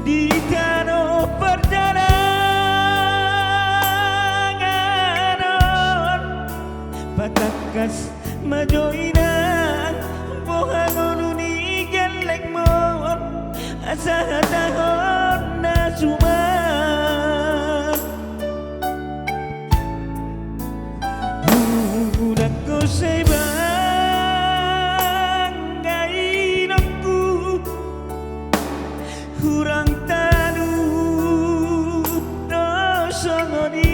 di danau perjalanan patakas majoinan bohangon uni gelek mon asa tahon nasuman budak ko sebang gainokku hurang tanu dosongoni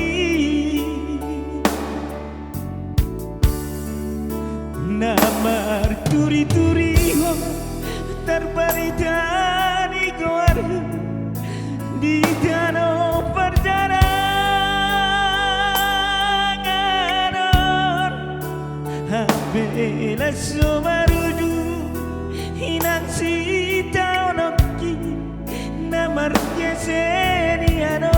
namar turi-turi ho terbaritani keluar di danau perjalanan habela somaruju hinang sita onoki namar keseniano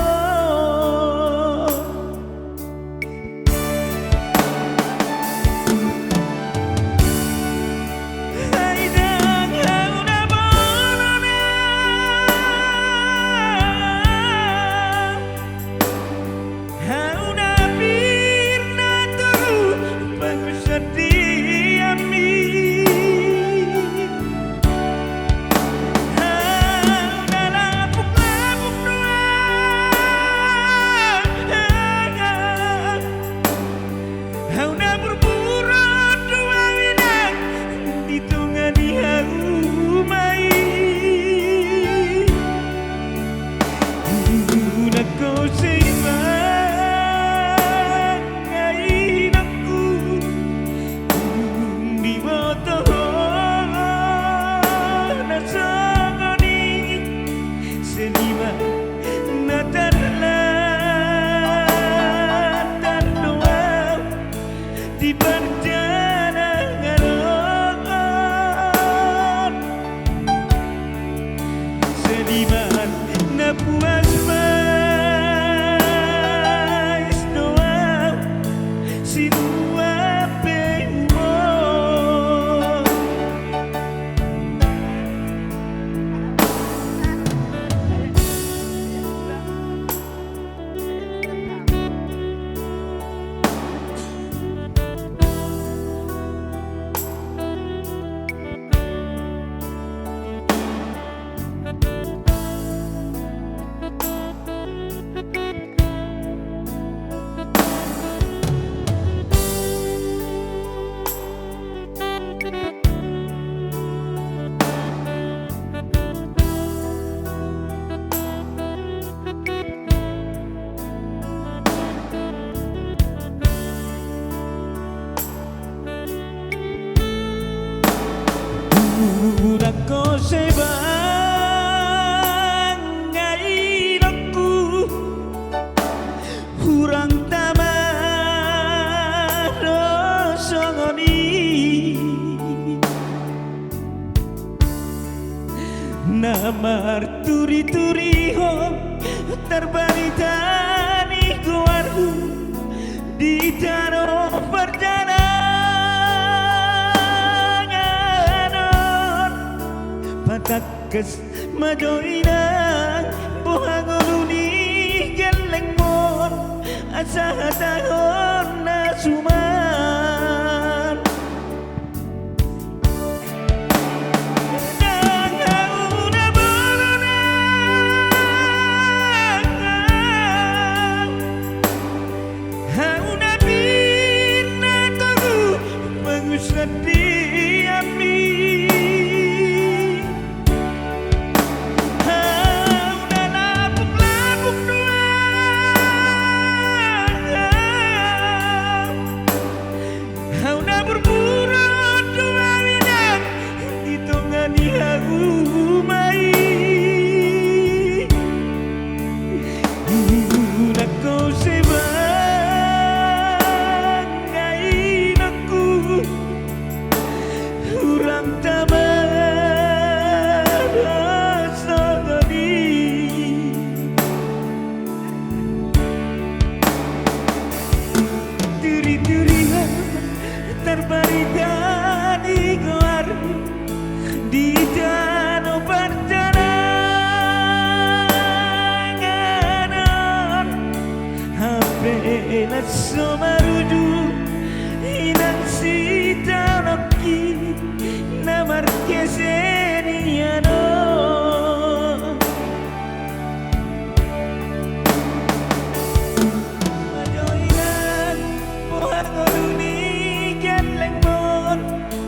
budak ko sebang gainokku hurang tamar dosongoni namar turi-turi ho terbaritani keluarku di danau perjalanan patakas majoinan bohangon uni geleng mon asa tahon nasuman Aso marudu inang sita nokki namar keseniano majoinan pohangoruni geleng mon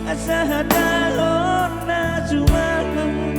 asa hadahon na sumangan